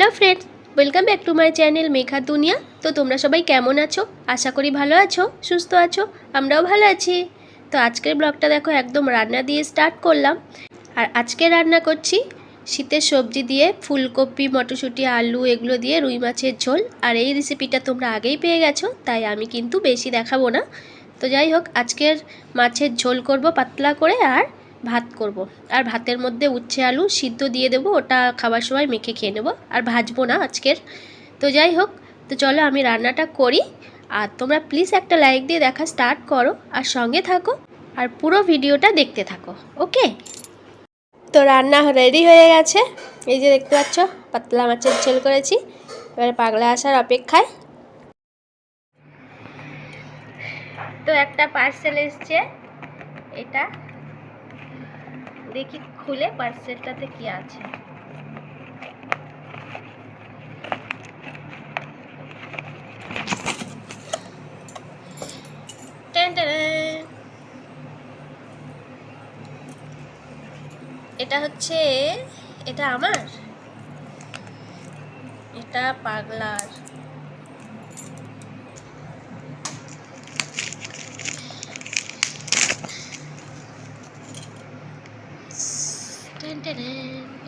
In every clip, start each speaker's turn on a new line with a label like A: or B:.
A: Hello friends, welcome back to my channel Megha দুনিয়া। তো তোমরা সবাই কেমন আছো? আশা করি ভালো আছো, সুস্থ আছো। আমরাও ভালো আছি। তো আজকের ব্লগটা দেখো একদম রান্না দিয়ে স্টার্ট করলাম। আর আজকে রান্না করছি শীতের সবজি দিয়ে ফুলকপি, মটরশুঁটি, আলু এগুলো দিয়ে রুই মাছের ঝোল। আর এই রেসিপিটা তোমরা আগেই পেয়ে গেছো, তাই আমি কিন্তু বেশি দেখাবো না। তো যাই হোক, আজকের মাছের ঝোল করব পাতলা করে, আর ভাত করব। আর ভাতের মধ্যে উচ্ছে আলু সিদ্ধ দিয়ে দেবো, ওটা খাবার সময় মেখে খেয়ে নেবো, আর ভাজবো না আজকের। তো যাই হোক, তো চলো আমি রান্নাটা করি। আর তোমরা প্লিজ একটা লাইক দিয়ে দেখা স্টার্ট করো, আর সঙ্গে থাকো, আর পুরো ভিডিওটা দেখতে থাকো। ওকে, তো রান্না রেডি হয়ে গেছে। এই যে দেখতে পাচ্ছ, পাতলা মাছের ঝোল করেছি। এবারে পাগলা আসার অপেক্ষায়। তো একটা পার্সেল এসছে, এটা দেখি খুলে পার্সেলটাতে কি আছে। এটা হচ্ছে, এটা আমার, এটা পাগলার।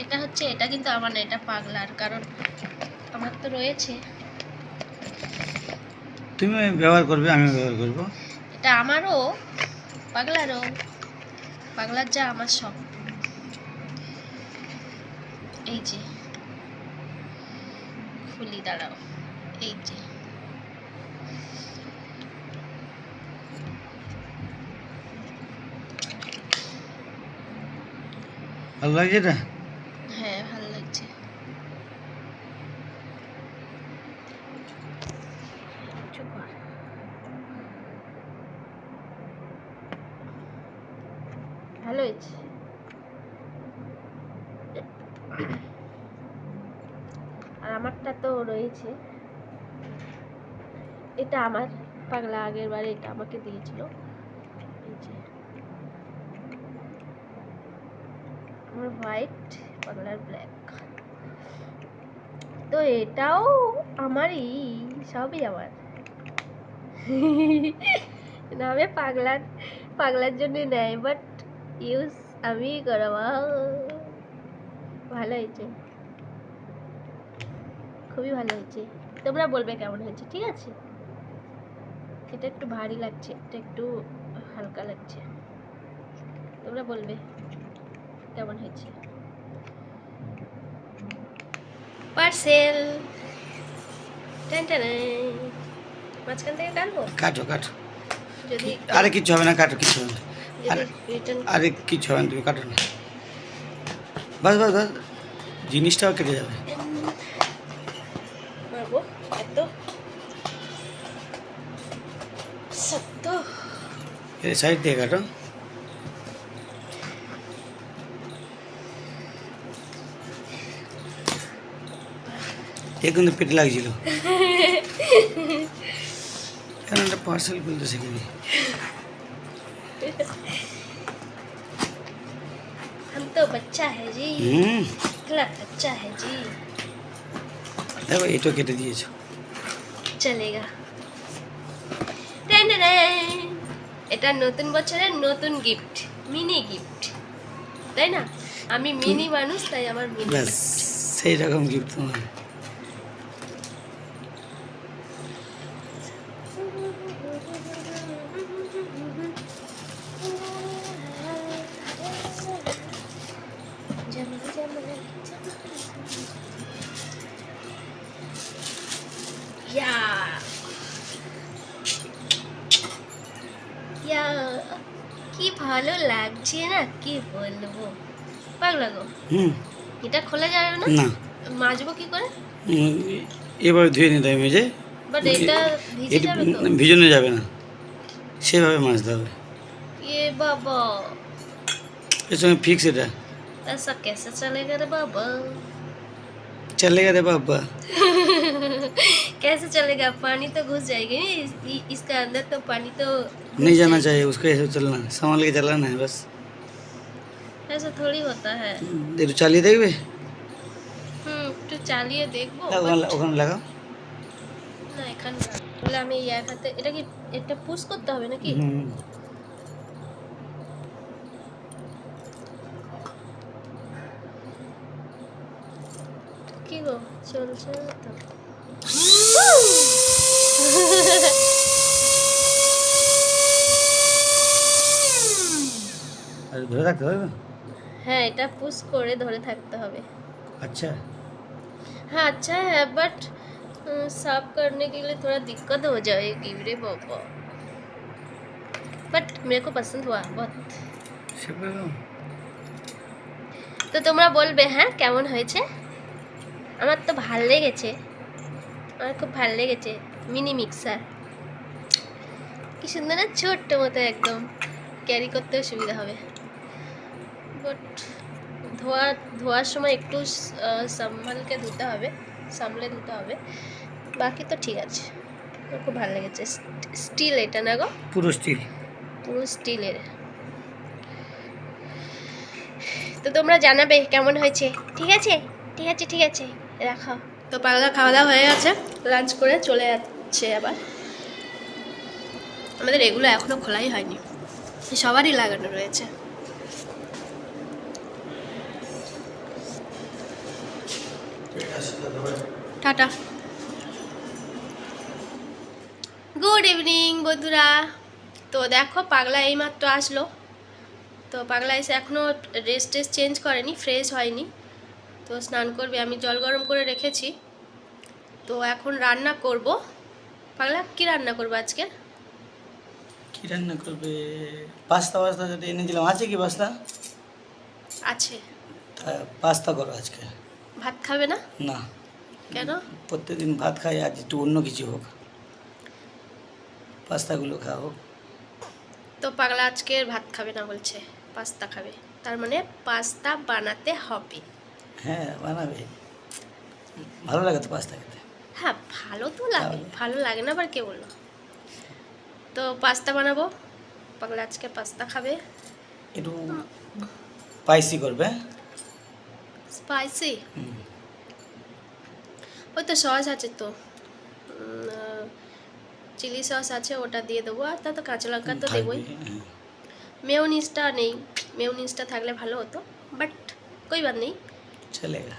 A: এটা হচ্ছে, এটা কিন্তু আমার না, এটা পাগলার, কারণ আমার তো রয়েছে।
B: তুমি ব্যবহার করবে, আমি ব্যবহার করব।
A: এটা আমারও, পাগলারও। পাগলার যা আমার সব। এই যে খুলি, দাঁড়াও। এই যে
B: ভালো লাগছে এটা?
A: হ্যাঁ, ভালো লাগছে। ভালো হয়েছে। আর আমারটা তো রয়েছে, এটা আমার। পাগলা আগের বারে এটা আমাকে দিয়েছিল। এই যে আমার হোয়াইট, পাগলার ব্ল্যাক। তো এটাও আমারই, সবই আমার। নামে পাগলার, পাগলার জন্য নেয়, বাট ইউজ আমি করাবো। ভালো হয়েছে, খুবই ভালো হয়েছে। তোমরা বলবে কেমন হয়েছে, ঠিক আছে? এটা একটু ভারী লাগছে, এটা একটু হালকা লাগছে। তোমরা বলবে কেমন হয়েছে। পার্সেল মাঝখান থেকে কাটবো।
B: কাটো কাটো,
A: যদি
B: আরে কিচ্ছু হবে না, কাটো, কিচ্ছু হবে না।
A: যদি রিটার্ন
B: আরে কিচ্ছু হবে না, তুমি কাটো না। বাস বাস বাস, জিনিসটাও কেটে যাবে।
A: মারবো এত সত্য।
B: এই সাইড দিয়ে কাটো। এ কিন্তু পেটে লাগছিল। কেন একটা পার্সেল খুলতে শিখিনি।
A: हम तो बच्चा है जी, इकला बच्चा है जी।
B: দেখো এটাও কেটে দিয়েছো।
A: চলেগা। এটা নতুন বছরের নতুন গিফট, মিনি গিফট, তাই না? আমি মিনি মানুষ, তাই আমার মিনি
B: ব্যাস সেই রকম গিফট তোমার।
A: কি ভালো লাগছে না, কি বলবো। পাগলা গো, এটা খোলা যাবে না?
B: না,
A: মাজবো কি করে?
B: এবার ধুয়ে নিতে হবে মেজে।
A: বাট এটা ভিজে যাবে তো।
B: ভিজানো যাবে না, সেভাবে মাজতে হবে।
A: এ বাবা,
B: এর সঙ্গে ফিক্স এটা।
A: ऐसा कैसे चलेगा रे बाबा?
B: चलेगा रे बाबा।
A: कैसे चलेगा? पानी तो घुस जाएगी। इसका अंदर तो पानी तो
B: नहीं जाना चाहिए उसको, ऐसे चलना, संभाल के चलाना है बस।
A: ऐसा थोड़ी होता है।
B: একটু চালিয়ে দেখবে।
A: একটু চালিয়ে দেখবো,
B: ওখানে লাগাও।
A: না এখানে না। তাহলে আমি এই এক হাতে এটা কি, এটা পুশ করতে হবে নাকি?
B: হুম,
A: কি গো চলছে তো?
B: আর ধরে রাখতে হবে।
A: হ্যাঁ এটা পুশ করে ধরে থাকতে হবে।
B: अच्छा।
A: हाँ अच्छा है बट साफ करने के लिए थोड़ा दिक्कत हो जाएगी रे बाबा, बट मेरे को पसंद हुआ बहुत। তো তোমরা বলবে হ্যাঁ কেমন হয়েছে। আমার তো ভাল লেগেছে, আমার খুব ভাল লেগেছে। মিনি মিক্সার কি সুন্দর না, ছোট্ট মতো একদম, ক্যারি করতেও সুবিধা হবে। বাট ধোয়ার সময় একটু সামলে ধুতে হবে, বাকি তো ঠিক আছে। আমার খুব ভালো লেগেছে। স্টিল এটা না গো?
B: পুরো
A: স্টিলের। তো তোমরা জানাবে কেমন হয়েছে। ঠিক আছে রাখো। তো পাগলা খাওয়া দাওয়া হয়ে গেছে, লাঞ্চ করে চলে যাচ্ছে। আবার আমাদের এগুলো এখনো খোলাই হয়নি, সবারই লাগানো রয়েছে। টাটা, গুড ইভিনিং বন্ধুরা। তো দেখো পাগলা এইমাত্র আসলো। তো পাগলা এসে এখনও ড্রেস চেঞ্জ করেনি, ফ্রেশ হয়নি। তো স্নান করবে, আমি জল গরম করে রেখেছি। তো এখন রান্না করব। পাগলা কি রান্না করবো আজকে?
B: কি রান্না করবে? পাস্তা যেটা এনেছিলাম আছে কি? পাস্তা
A: আছে।
B: পাস্তা করো আজকে।
A: ভাত খাবে না?
B: না।
A: কেন?
B: প্রত্যেকদিন ভাত খাই, আজ একটু অন্য কিছু হোক, পাস্তাগুলো খাও।
A: তো পাগলা আজকে ভাত খাবে না বলছে, পাস্তা খাবে। তার মানে পাস্তা বানাতে হবে।
B: হ্যাঁ বানাবে, ভালো লাগে তো পাস্তা খেতে।
A: হ্যাঁ ভালো তো লাগে, ভালো লাগে না আবার কে বললো? তো পাস্তা বানাবো, পাগলা আজকে পাস্তা খাবে।
B: একটু স্পাইসি করবে।
A: স্পাইসি? ওই তো সস আছে তো, চিলি সস আছে, ওটা দিয়ে দেবো। আর তা তো কাঁচা লঙ্কা তো দেবোই। মেয়োনিজটা নেই, মেয়োনিজটা থাকলে ভালো হতো, বাট कोई बात नहीं,
B: चलेगा।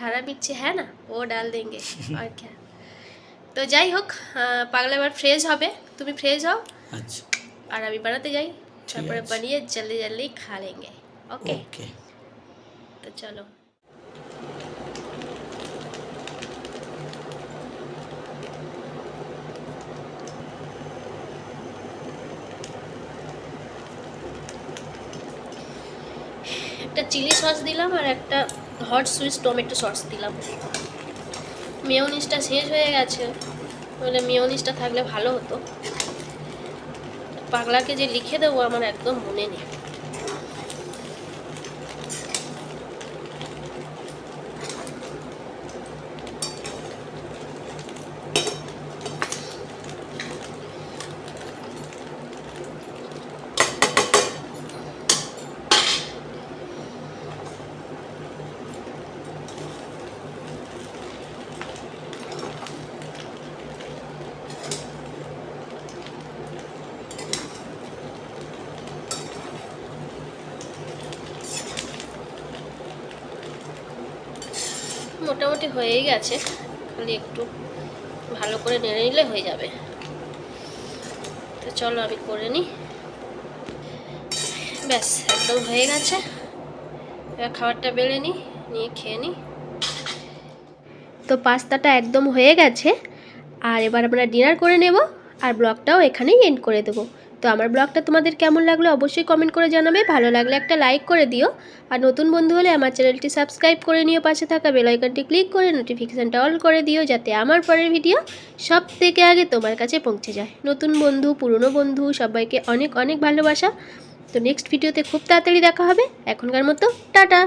A: हरा मिर्ची है ना, वो डाल देंगे और क्या। তো যাই হোক, পাগলা এবার ফ্রেশ হবে, তুমি ফ্রেশ হও।
B: আচ্ছা।
A: আর আমি বানাতে যাই, তারপরে বানিয়ে জলদি জলদি খা লেंगे। ওকে
B: ওকে,
A: তো চলো। একটা চিলি সস দিলাম আর একটা হট সুইস টমেটো সস দিলাম। মেয়োনিজটা শেষ হয়ে গেছে, বলে মেয়োনিজটা থাকলে ভালো হতো। পাগলাকে যে লিখে দেবো আমার একদম মনে নেই। মোটামুটি হয়েই গেছে, খালি একটু ভালো করে নেড়ে নিলে হয়ে যাবে। তো চলো আমি করে নিই। ব্যাস একদম হয়ে গেছে। এবার খাবারটা বেড়ে নিয়ে খেয়ে নিই। তো পাস্তাটা একদম হয়ে গেছে, আর এবার আমরা ডিনার করে নেব, আর ব্লগটাও এখানেই এন্ড করে দেবো। তো আমার ব্লগটা তোমাদের কেমন লাগলো অবশ্যই কমেন্ট করে জানাবে। ভালো লাগলে একটা লাইক করে দিও, আর নতুন বন্ধু হলে আমার চ্যানেলটি সাবস্ক্রাইব করে নিও, পাশে থাকা বেল আইকনটি ক্লিক করে নোটিফিকেশানটা অল করে দিও, যাতে আমার পরের ভিডিও সব থেকে আগে তোমার কাছে পৌঁছে যায়। নতুন বন্ধু পুরনো বন্ধু সবাইকে অনেক অনেক ভালোবাসা। তো নেক্সট ভিডিওতে খুব তাড়াতাড়ি দেখা হবে। এখনকার মতো টাটা।